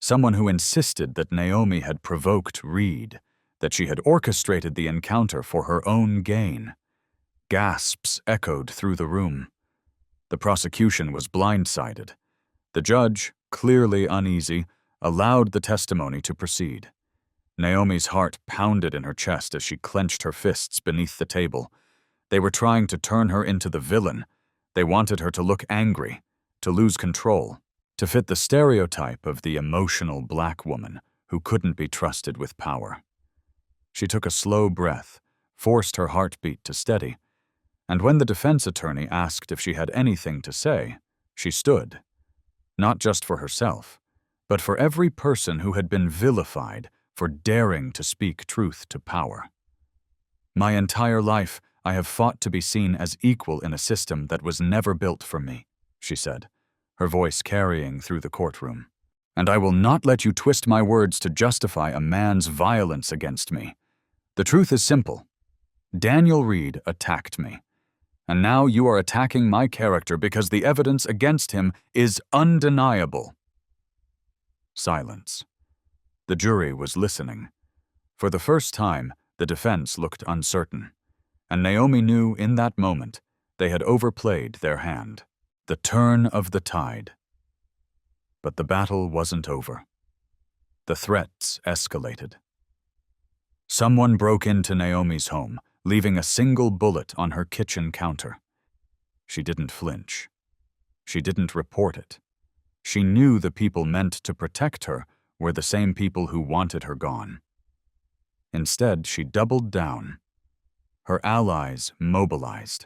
Someone who insisted that Naomi had provoked Reed, that she had orchestrated the encounter for her own gain. Gasps echoed through the room. The prosecution was blindsided. The judge, clearly uneasy, allowed the testimony to proceed. Naomi's heart pounded in her chest as she clenched her fists beneath the table. They were trying to turn her into the villain. They wanted her to look angry, to lose control, to fit the stereotype of the emotional black woman who couldn't be trusted with power. She took a slow breath, forced her heartbeat to steady, and when the defense attorney asked if she had anything to say, she stood, not just for herself, but for every person who had been vilified for daring to speak truth to power. My entire life, I have fought to be seen as equal in a system that was never built for me, she said, her voice carrying through the courtroom. And I will not let you twist my words to justify a man's violence against me. The truth is simple. Daniel Reed attacked me. And now you are attacking my character because the evidence against him is undeniable. Silence. The jury was listening. For the first time, the defense looked uncertain, and Naomi knew in that moment they had overplayed their hand. The turn of the tide. But the battle wasn't over. The threats escalated. Someone broke into Naomi's home, leaving a single bullet on her kitchen counter. She didn't flinch. She didn't report it. She knew the people meant to protect her were the same people who wanted her gone. Instead, she doubled down. Her allies mobilized.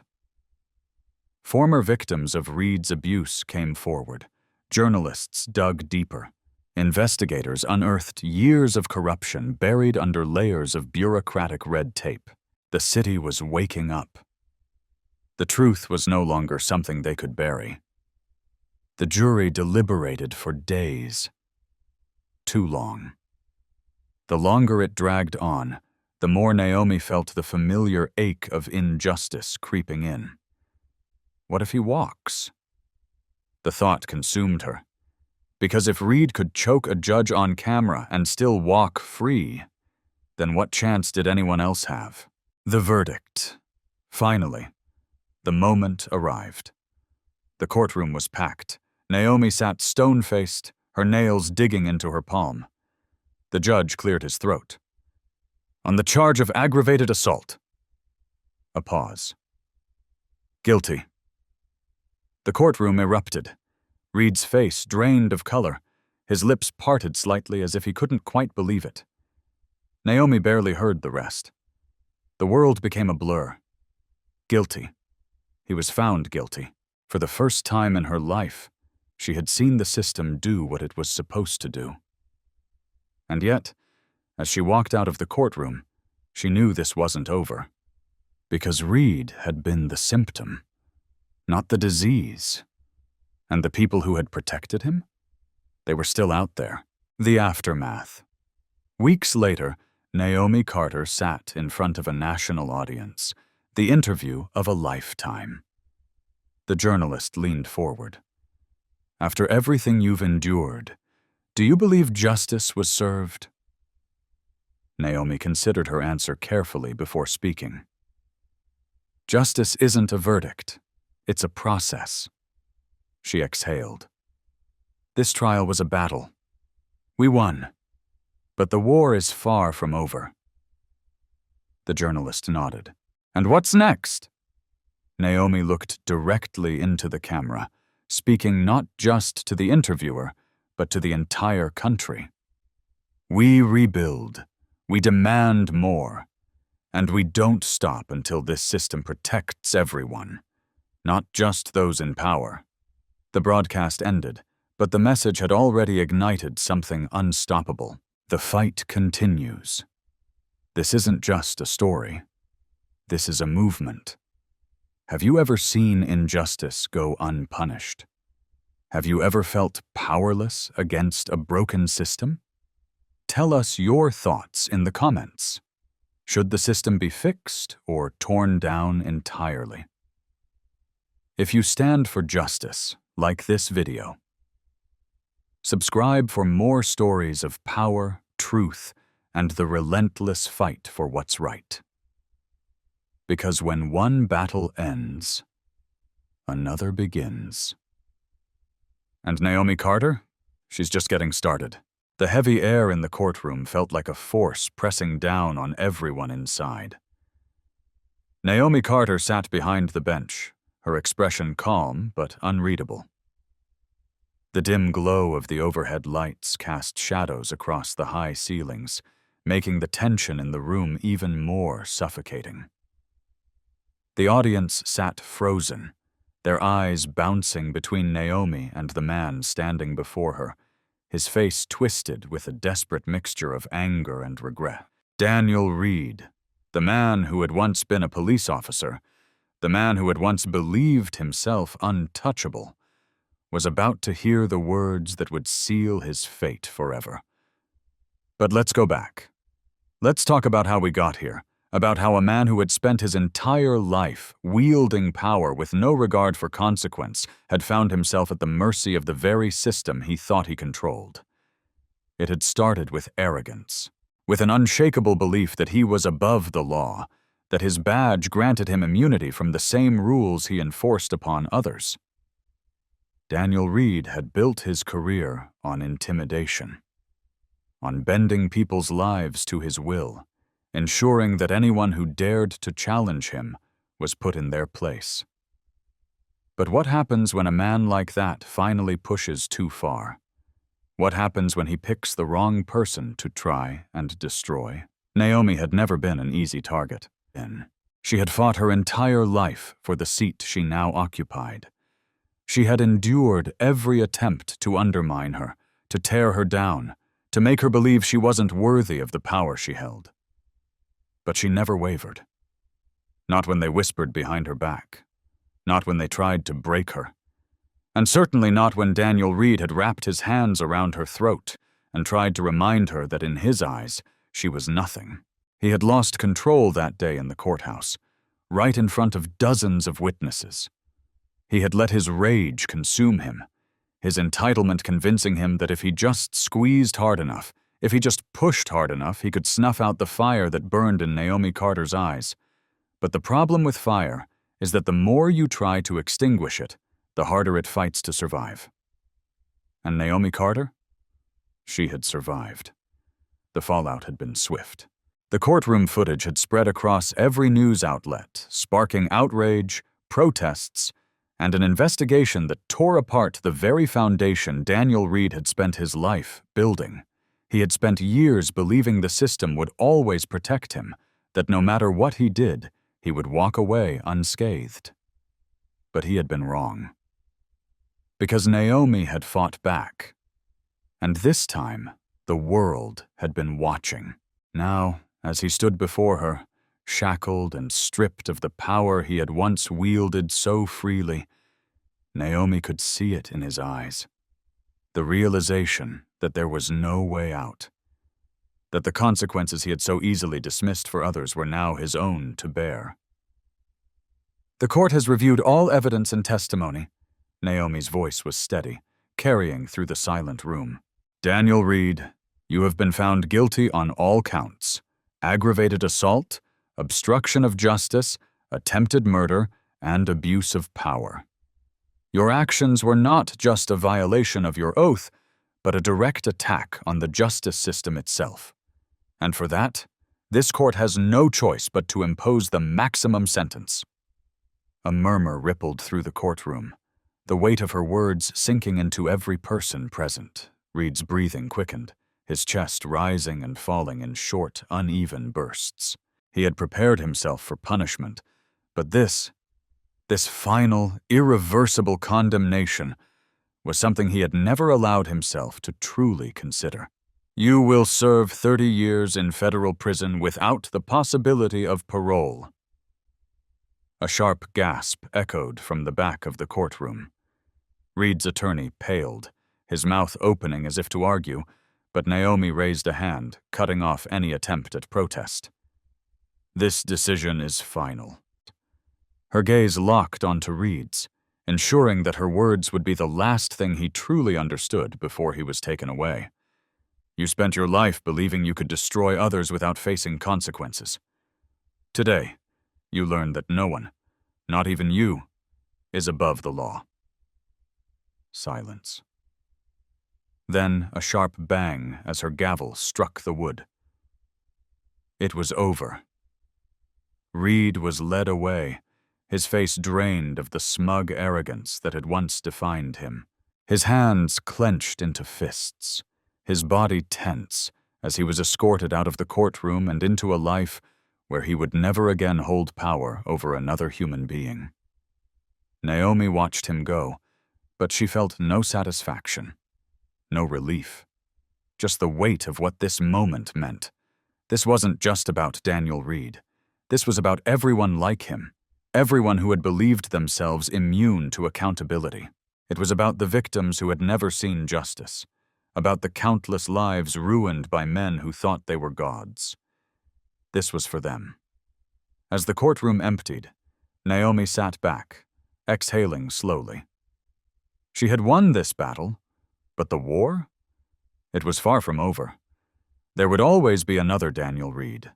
Former victims of Reed's abuse came forward. Journalists dug deeper. Investigators unearthed years of corruption buried under layers of bureaucratic red tape. The city was waking up. The truth was no longer something they could bury. The jury deliberated for days. Too long. The longer it dragged on, the more Naomi felt the familiar ache of injustice creeping in. What if he walks? The thought consumed her. Because if Reed could choke a judge on camera and still walk free, then what chance did anyone else have? The verdict. Finally, the moment arrived. The courtroom was packed. Naomi sat stone-faced, her nails digging into her palm. The judge cleared his throat. On the charge of aggravated assault. A pause. Guilty. The courtroom erupted. Reed's face drained of color, his lips parted slightly as if he couldn't quite believe it. Naomi barely heard the rest. The world became a blur. Guilty. He was found guilty. For the first time in her life, she had seen the system do what it was supposed to do. And yet, as she walked out of the courtroom, she knew this wasn't over. Because Reed had been the symptom, not the disease. And the people who had protected him? They were still out there. The aftermath. Weeks later, Naomi Carter sat in front of a national audience, the interview of a lifetime. The journalist leaned forward. After everything you've endured, do you believe justice was served? Naomi considered her answer carefully before speaking. Justice isn't a verdict. It's a process. She exhaled. This trial was a battle. We won. But the war is far from over. The journalist nodded. And what's next? Naomi looked directly into the camera, speaking not just to the interviewer, but to the entire country. We rebuild. We demand more. And we don't stop until this system protects everyone, not just those in power. The broadcast ended, but the message had already ignited something unstoppable. The fight continues. This isn't just a story. This is a movement. Have you ever seen injustice go unpunished? Have you ever felt powerless against a broken system? Tell us your thoughts in the comments. Should the system be fixed or torn down entirely? If you stand for justice, like this video, subscribe for more stories of power, truth, and the relentless fight for what's right. Because when one battle ends, another begins. And Naomi Carter? She's just getting started. The heavy air in the courtroom felt like a force pressing down on everyone inside. Naomi Carter sat behind the bench, her expression calm but unreadable. The dim glow of the overhead lights cast shadows across the high ceilings, making the tension in the room even more suffocating. The audience sat frozen, their eyes bouncing between Naomi and the man standing before her, his face twisted with a desperate mixture of anger and regret. Daniel Reed, the man who had once been a police officer, the man who had once believed himself untouchable, was about to hear the words that would seal his fate forever. But let's go back. Let's talk about how we got here, about how a man who had spent his entire life wielding power with no regard for consequence had found himself at the mercy of the very system he thought he controlled. It had started with arrogance, with an unshakable belief that he was above the law, that his badge granted him immunity from the same rules he enforced upon others. Daniel Reed had built his career on intimidation, on bending people's lives to his will, ensuring that anyone who dared to challenge him was put in their place. But what happens when a man like that finally pushes too far? What happens when he picks the wrong person to try and destroy? Naomi had never been an easy target. She had fought her entire life for the seat she now occupied. She had endured every attempt to undermine her, to tear her down, to make her believe she wasn't worthy of the power she held. But she never wavered. Not when they whispered behind her back. Not when they tried to break her. And certainly not when Daniel Reed had wrapped his hands around her throat and tried to remind her that in his eyes, she was nothing. He had lost control that day in the courthouse, right in front of dozens of witnesses. He had let his rage consume him, his entitlement convincing him that if he just squeezed hard enough, if he just pushed hard enough, he could snuff out the fire that burned in Naomi Carter's eyes. But the problem with fire is that the more you try to extinguish it, the harder it fights to survive. And Naomi Carter? She had survived. The fallout had been swift. The courtroom footage had spread across every news outlet, sparking outrage, protests, and an investigation that tore apart the very foundation Daniel Reed had spent his life building. He had spent years believing the system would always protect him, that no matter what he did, he would walk away unscathed. But he had been wrong. Because Naomi had fought back. And this time, the world had been watching. Now, as he stood before her, shackled and stripped of the power he had once wielded so freely, Naomi could see it in his eyes. The realization that there was no way out. That the consequences he had so easily dismissed for others were now his own to bear. "The court has reviewed all evidence and testimony." Naomi's voice was steady, carrying through the silent room. "Daniel Reed, you have been found guilty on all counts: aggravated assault, obstruction of justice, attempted murder, and abuse of power. Your actions were not just a violation of your oath, but a direct attack on the justice system itself. And for that, this court has no choice but to impose the maximum sentence." A murmur rippled through the courtroom, the weight of her words sinking into every person present. Reed's breathing quickened, his chest rising and falling in short, uneven bursts. He had prepared himself for punishment, but this final, irreversible condemnation was something he had never allowed himself to truly consider. "You will serve 30 years in federal prison without the possibility of parole." A sharp gasp echoed from the back of the courtroom. Reed's attorney paled, his mouth opening as if to argue, but Naomi raised a hand, cutting off any attempt at protest. "This decision is final." Her gaze locked onto Reed's, ensuring that her words would be the last thing he truly understood before he was taken away. You spent your life believing you could destroy others without facing consequences. Today, you learn that no one, not even you, is above the law. Silence. Then a sharp bang as her gavel struck the wood. It was over. Reed was led away, his face drained of the smug arrogance that had once defined him. His hands clenched into fists, his body tense as he was escorted out of the courtroom and into a life where he would never again hold power over another human being. Naomi watched him go, but she felt no satisfaction, no relief, just the weight of what this moment meant. This wasn't just about Daniel Reed. This was about everyone like him, everyone who had believed themselves immune to accountability. It was about the victims who had never seen justice, about the countless lives ruined by men who thought they were gods. This was for them. As the courtroom emptied, Naomi sat back, exhaling slowly. She had won this battle, but the war? It was far from over. There would always be another Daniel Reed,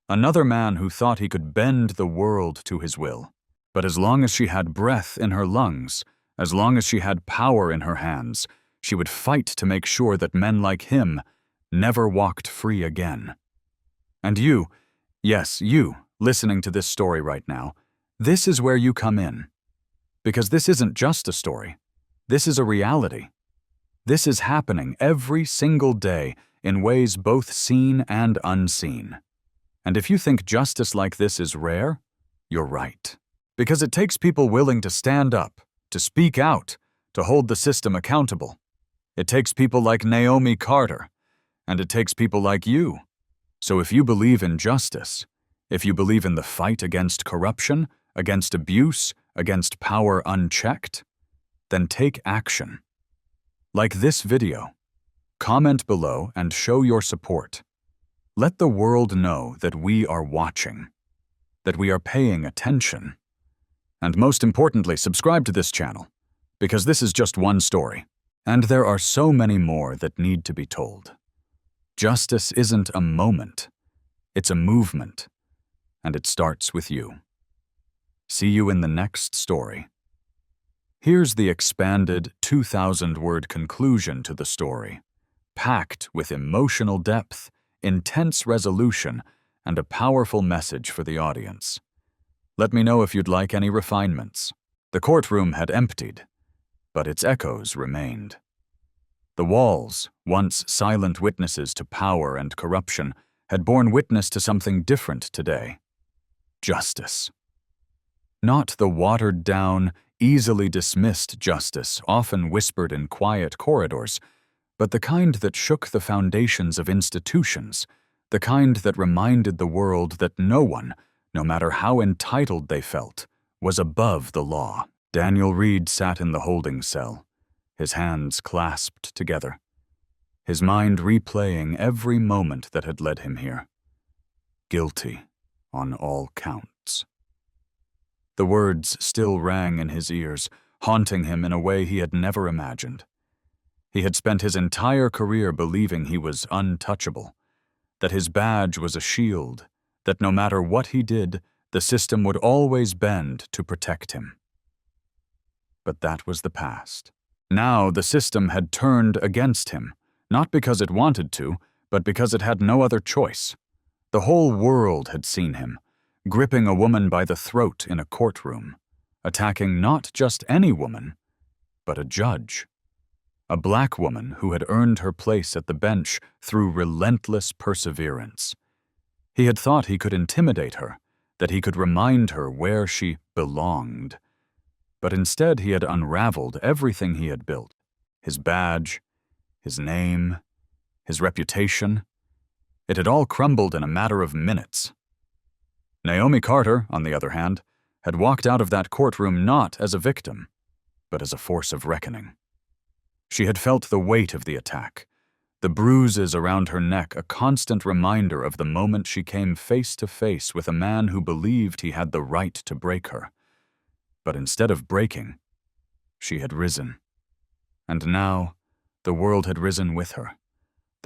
another man who thought he could bend the world to his will. But as long as she had breath in her lungs, as long as she had power in her hands, she would fight to make sure that men like him never walked free again. And you, yes, you, listening to this story right now, this is where you come in. Because this isn't just a story. This is a reality. This is happening every single day in ways both seen and unseen. And if you think justice like this is rare, you're right. Because it takes people willing to stand up, to speak out, to hold the system accountable. It takes people like Naomi Carter, and it takes people like you. So if you believe in justice, if you believe in the fight against corruption, against abuse, against power unchecked, then take action. Like this video, comment below and show your support. Let the world know that we are watching, that we are paying attention. And most importantly, subscribe to this channel, because this is just one story, and there are so many more that need to be told. Justice isn't a moment, it's a movement, and it starts with you. See you in the next story. Here's the expanded 2,000-word conclusion to the story, packed with emotional depth, intense resolution, and a powerful message for the audience. Let me know if you'd like any refinements. The courtroom had emptied, but its echoes remained. The walls, once silent witnesses to power and corruption, had borne witness to something different today. Justice. Not the watered-down, easily dismissed justice often whispered in quiet corridors, but the kind that shook the foundations of institutions, the kind that reminded the world that no one, no matter how entitled they felt, was above the law. Daniel Reed sat in the holding cell, his hands clasped together, his mind replaying every moment that had led him here. Guilty on all counts. The words still rang in his ears, haunting him in a way he had never imagined. He had spent his entire career believing he was untouchable, that his badge was a shield, that no matter what he did, the system would always bend to protect him. But that was the past. Now the system had turned against him, not because it wanted to, but because it had no other choice. The whole world had seen him, gripping a woman by the throat in a courtroom, attacking not just any woman, but a judge. A black woman who had earned her place at the bench through relentless perseverance. He had thought he could intimidate her, that he could remind her where she belonged. But instead he had unraveled everything he had built. His badge, his name, his reputation. It had all crumbled in a matter of minutes. Naomi Carter, on the other hand, had walked out of that courtroom not as a victim, but as a force of reckoning. She had felt the weight of the attack, the bruises around her neck a constant reminder of the moment she came face to face with a man who believed he had the right to break her. But instead of breaking, she had risen. And now, the world had risen with her.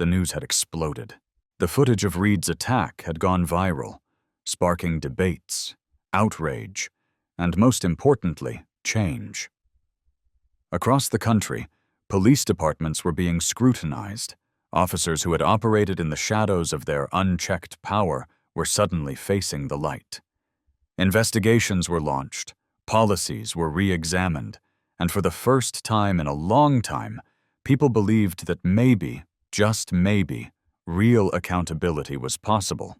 the news had exploded. The footage of Reed's attack had gone viral, sparking debates, outrage, and most importantly, change. Across the country, police departments were being scrutinized. Officers who had operated in the shadows of their unchecked power were suddenly facing the light. Investigations were launched, policies were re-examined, and for the first time in a long time, people believed that maybe, just maybe, real accountability was possible.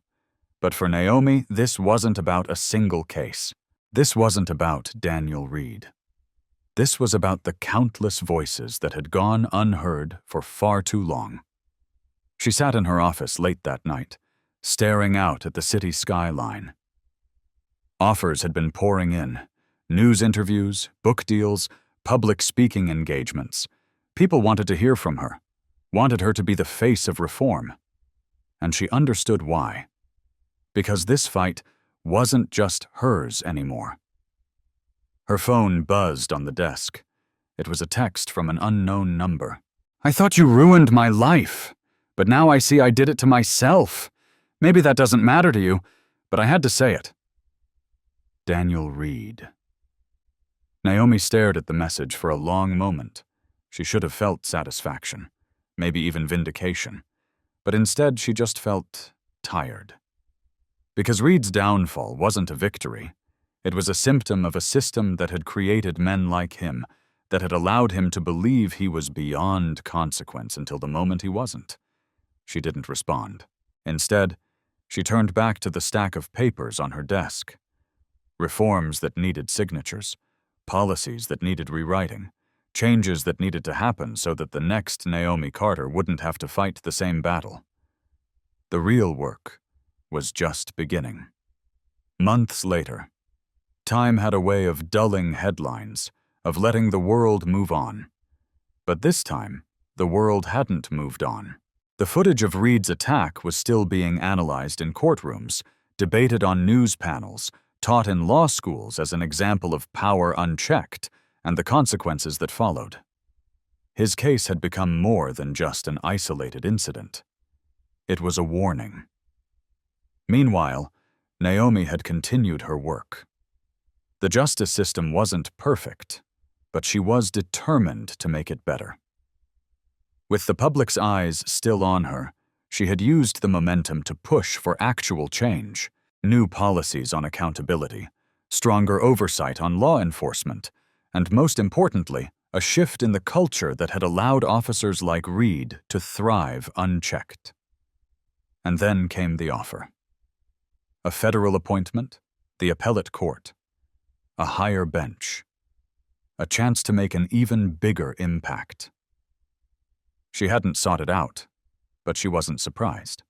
But for Naomi, this wasn't about a single case. This wasn't about Daniel Reed. This was about the countless voices that had gone unheard for far too long. She sat in her office late that night, staring out at the city skyline. Offers had been pouring in. News interviews, book deals, public speaking engagements. People wanted to hear from her, wanted her to be the face of reform. And she understood why. Because this fight wasn't just hers anymore. Her phone buzzed on the desk. It was a text from an unknown number. "I thought you ruined my life, but now I see I did it to myself. Maybe that doesn't matter to you, but I had to say it." Daniel Reed. Naomi stared at the message for a long moment. She should have felt satisfaction, maybe even vindication, but instead she just felt tired. Because Reed's downfall wasn't a victory. It was a symptom of a system that had created men like him, that had allowed him to believe he was beyond consequence until the moment he wasn't. She didn't respond. Instead, she turned back to the stack of papers on her desk. Reforms that needed signatures, policies that needed rewriting, changes that needed to happen so that the next Naomi Carter wouldn't have to fight the same battle. The real work was just beginning. Months later, time had a way of dulling headlines, of letting the world move on. But this time, the world hadn't moved on. The footage of Reed's attack was still being analyzed in courtrooms, debated on news panels, taught in law schools as an example of power unchecked, and the consequences that followed. His case had become more than just an isolated incident. It was a warning. Meanwhile, Naomi had continued her work. The justice system wasn't perfect, but she was determined to make it better. With the public's eyes still on her, she had used the momentum to push for actual change, new policies on accountability, stronger oversight on law enforcement, and most importantly, a shift in the culture that had allowed officers like Reed to thrive unchecked. And then came the offer. A federal appointment, the appellate court, a higher bench, a chance to make an even bigger impact. She hadn't sought it out, but she wasn't surprised.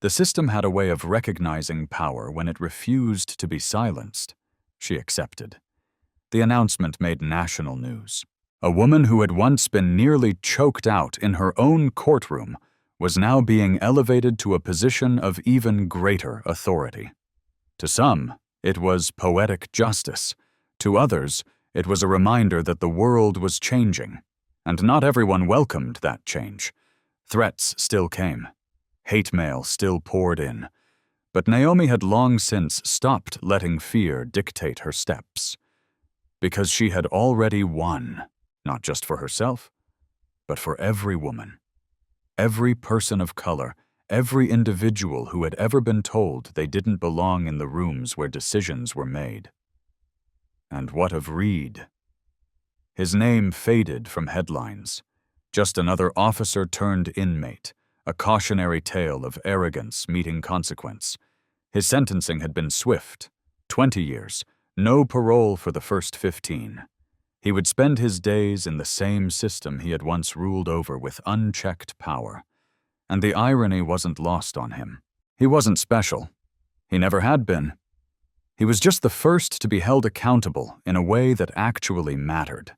The system had a way of recognizing power when it refused to be silenced. She accepted. The announcement made national news. A woman who had once been nearly choked out in her own courtroom was now being elevated to a position of even greater authority. To some, it was poetic justice. To others, it was a reminder that the world was changing, and not everyone welcomed that change. Threats still came. Hate mail still poured in. But Naomi had long since stopped letting fear dictate her steps. Because she had already won, not just for herself, but for every woman. Every person of color, every individual who had ever been told they didn't belong in the rooms where decisions were made. And what of Reed? His name faded from headlines. Just another officer turned inmate, a cautionary tale of arrogance meeting consequence. His sentencing had been swift, 20 years, no parole for the first 15. He would spend his days in the same system he had once ruled over with unchecked power. And the irony wasn't lost on him. He wasn't special. He never had been. He was just the first to be held accountable in a way that actually mattered.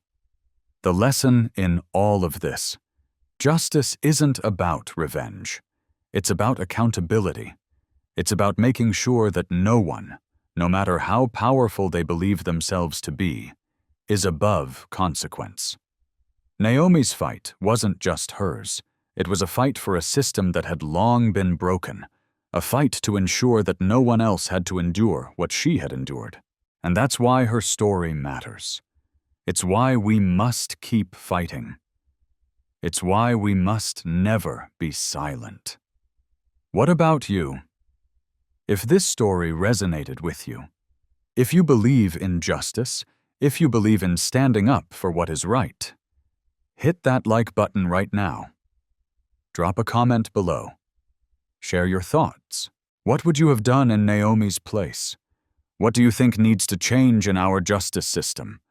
The lesson in all of this: justice isn't about revenge. It's about accountability. It's about making sure that no one, no matter how powerful they believe themselves to be, is above consequence. Naomi's fight wasn't just hers. It was a fight for a system that had long been broken, a fight to ensure that no one else had to endure what she had endured. And that's why her story matters. It's why we must keep fighting. It's why we must never be silent. What about you? If this story resonated with you, if you believe in justice, if you believe in standing up for what is right, hit that like button right now. Drop a comment below. Share your thoughts. What would you have done in Naomi's place? What do you think needs to change in our justice system?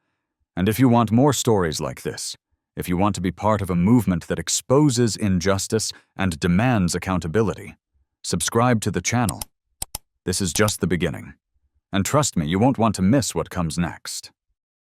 And if you want more stories like this, if you want to be part of a movement that exposes injustice and demands accountability, subscribe to the channel. This is just the beginning. And trust me, you won't want to miss what comes next.